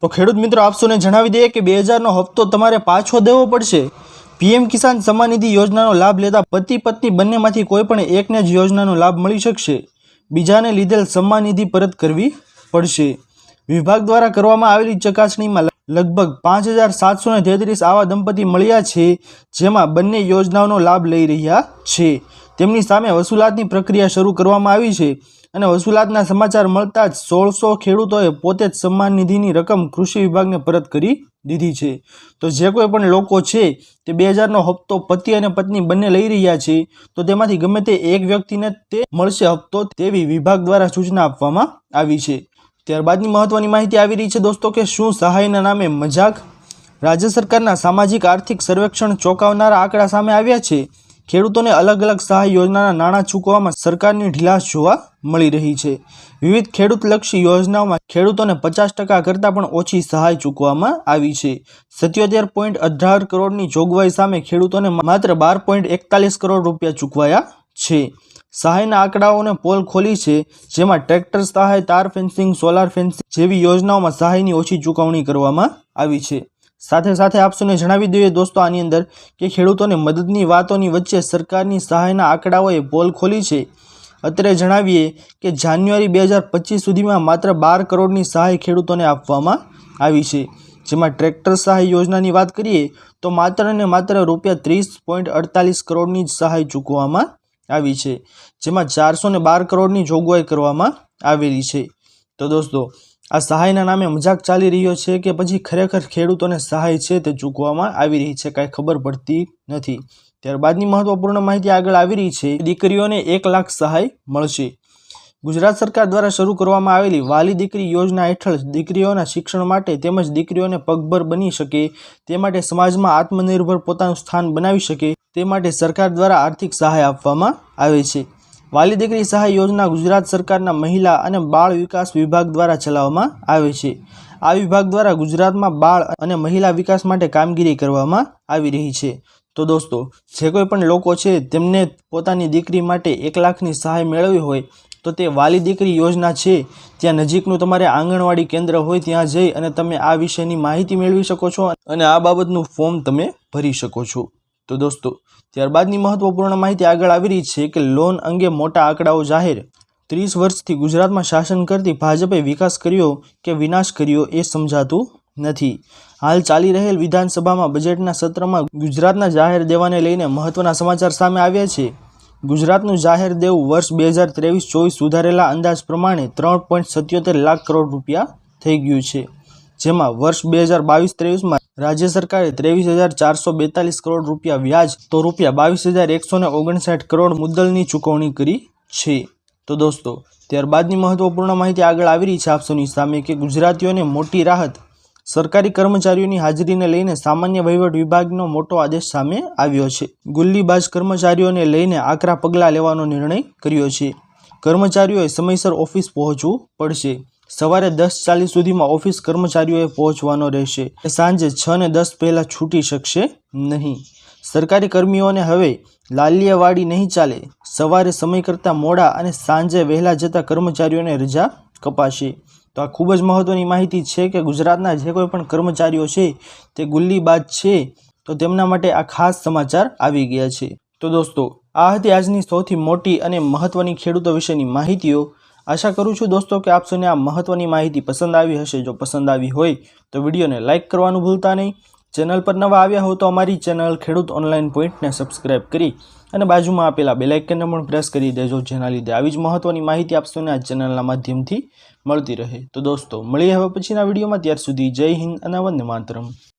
तो खेडूत मित्रों आप सौने जणावी दઈએ કે 2000 નો હપ્તો તમારે પાછો દેવો પડશે। પીએમ કિસાન સન્માન નિધિ યોજનાનો લાભ લેતા પતિ પત્ની બંનેમાંથી કોઈ પણ એકને જ યોજનાનો લાભ મળી શકશે। બીજાને લીધેલ સન્માન નિધિ પરત કરવી પડશે। વિભાગ દ્વારા કરવામાં આવેલી ચકાસણીમાં લગભગ 5733 આવા દંપતી મળ્યા છે જેમાં બંને યોજનાઓનો લાભ લઈ રહ્યા છે। તેમની સામે વસૂલાતની પ્રક્રિયા શરૂ કરવામાં આવી છે અને વસૂલાતના સમાચાર મળતા જ 1600 ખેડૂતોએ પોતે જ સન્માન નિધિની રકમ કૃષિ વિભાગને પરત કરી દીધી છે। તો જે કોઈ પણ લોકો છે તે 2000 નો હપ્તો પતિ અને પત્ની બંને લઈ રહ્યા છે તો તેમાંથી ગમે તે એક વ્યક્તિને તે મળશે હપ્તો તેવી વિભાગ દ્વારા સૂચના આપવામાં આવી છે। ત્યારબાદની મહત્વની માહિતી આવી રહી છે દોસ્તો કે શું સહાયના નામે મજાક। રાજ્ય સરકારના સામાજિક આર્થિક સર્વેક્ષણ ચોંકાવનારા આંકડા સામે આવ્યા છે। ખેડૂતોને અલગ અલગ સહાય યોજનાના નાણાં ચૂકવવામાં સરકારની ઢીલાશ જોવા મળી રહી છે। વિવિધ ખેડૂતલક્ષી યોજનાઓમાં ખેડૂતોને 50% કરતાં પણ ઓછી સહાય ચૂકવવામાં આવી છે। 77.18 કરોડની જોગવાઈ સામે ખેડૂતોને માત્ર 12.41 કરોડ રૂપિયા ચૂકવાયા છે। સહાયના આંકડાઓને પોલ ખોલી છે જેમાં ટ્રેક્ટર સહાય, તાર ફેન્સિંગ, સોલાર ફેન્સિંગ જેવી યોજનાઓમાં સહાયની ઓછી ચૂકવણી કરવામાં આવી છે। સાથે સાથે આપ સૌને જણાવી દઈએ દોસ્તો આની અંદર કે ખેડૂતોને મદદની વાતોની વચ્ચે સરકારની સહાયના આંકડાઓએ પોલ ખોલી છે। અત્રે જણાવીએ કે જાન્યુઆરી 2025 સુધીમાં માત્ર 12 કરોડની સહાય ખેડૂતોને આપવામાં આવી છે। જેમાં ટ્રેક્ટર સહાય યોજનાની વાત કરીએ તો માત્ર ને માત્ર રૂપિયા 30.48 કરોડની જ સહાય ચૂકવવામાં આવી છે જેમાં 412 કરોડની જોગવાઈ કરવામાં આવેલી છે। તો દોસ્તો આ સહાયના નામે મજાક ચાલી રહ્યો છે કે પછી ખરેખર ખેડૂતોને સહાય છે તે ચૂકવવામાં આવી રહી છે કાંઈ ખબર પડતી નથી। ત્યારબાદની મહત્વપૂર્ણ માહિતી આગળ આવી રહી છે। દીકરીઓને 1 લાખ સહાય મળશે। ગુજરાત સરકાર દ્વારા શરૂ કરવામાં આવેલી વાલી દીકરી યોજના હેઠળ દીકરીઓના શિક્ષણ માટે તેમજ દીકરીઓને પગભર બની શકે તે માટે સમાજમાં આત્મનિર્ભર પોતાનું સ્થાન બનાવી શકે તે માટે સરકાર દ્વારા આર્થિક સહાય આપવામાં આવે છે। વાલી દીકરી સહાય યોજના ગુજરાત સરકારના મહિલા અને બાળ વિકાસ વિભાગ દ્વારા ચલાવવામાં આવે છે। આ વિભાગ દ્વારા ગુજરાતમાં બાળ અને મહિલા વિકાસ માટે કામગીરી કરવામાં આવી રહી છે। તો દોસ્તો જે કોઈ પણ લોકો છે તેમને પોતાની દીકરી માટે 1 લાખની સહાય મેળવવી હોય તો તે વાલી દીકરી યોજના છે ત્યાં નજીકનું તમારે આંગણવાડી કેન્દ્ર હોય ત્યાં જઈ અને તમે આ વિશેની માહિતી મેળવી શકો છો અને આ બાબતનું ફોર્મ તમે ભરી શકો છો। તો દોસ્તો ત્યારબાદની મહત્વપૂર્ણ માહિતી આગળ આવી રહી છે કે લોન અંગે મોટા આંકડાઓ જાહેર। 30 વર્ષથી ગુજરાતમાં શાસન કરતી ભાજપે વિકાસ કર્યો કે વિનાશ કર્યો એ સમજાતું નથી। હાલ ચાલી રહેલ વિધાનસભામાં બજેટના સત્રમાં ગુજરાતના જાહેર દેવાને લઈને મહત્વના સમાચાર સામે આવ્યા છે। ગુજરાતનું જાહેર દેવું વર્ષ 2023-24 સુધારેલા અંદાજ પ્રમાણે 3.77 લાખ કરોડ રૂપિયા થઈ ગયું છે જેમાં વર્ષ 2022-23માં રાજ્ય સરકારે 23,442 કરોડ રૂપિયા વ્યાજ તો રૂપિયા 22,159 કરોડ મુદ્દલની ચૂકવણી કરી છે। તો દોસ્તો ત્યારબાદની મહત્વપૂર્ણ માહિતી આગળ આવી રહી છે આપ સૌની સામે કે ગુજરાતીઓને મોટી રાહત। સરકારી કર્મચારીઓની હાજરીને લઈને સામાન્ય વહીવટ વિભાગનો મોટો આદેશ સામે આવ્યો છે। ગુલ્લીબાજ કર્મચારીઓને લઈને આકરા પગલાં લેવાનો નિર્ણય કર્યો છે। કર્મચારીઓએ સમયસર ઓફિસ પહોંચવું પડશે। સવારે 10:40 સુધીમાં ઓફિસ કર્મચારીઓએ પહોંચવાનો રહેશે। સાંજે 6:10 પહેલાં છૂટી શકશે નહીં। સરકારી કર્મીઓને હવે લાલિયાવાડી નહીં ચાલે। સવારે સમય કરતાં મોડા અને સાંજે વહેલા જતા કર્મચારીઓને રજા કપાશે। તો આ ખૂબ જ મહત્વની માહિતી છે કે ગુજરાતના જે કોઈ પણ કર્મચારીઓ છે તે ગુલ્લીબાજ છે તો તેમના માટે આ ખાસ સમાચાર આવી ગયા છે। તો દોસ્તો આ હતી આજની સૌથી મોટી અને મહત્વની ખેડૂતો વિશેની માહિતીઓ। આશા કરું છું દોસ્તો કે આપ સૌને આ મહત્વની માહિતી પસંદ આવી હશે। જો પસંદ આવી હોય તો વિડીયોને લાઇક કરવાનું ભૂલતા નહીં। ચેનલ પર નવા આવ્યા હો તો અમારી ચેનલ ખેડૂત ઓનલાઈન પોઈન્ટને સબસ્ક્રાઈબ કરી અને બાજુમાં આપેલા બેલ આઇકનને પણ પ્રેસ કરી દેજો જેના લીધે આવી જ મહત્વની માહિતી આપ સૌને આ ચેનલના માધ્યમથી મળતી રહે। તો દોસ્તો મળીએ હવે પછીના વિડીયોમાં, ત્યાર સુધી જય હિન્દ અને વંદે માતરમ।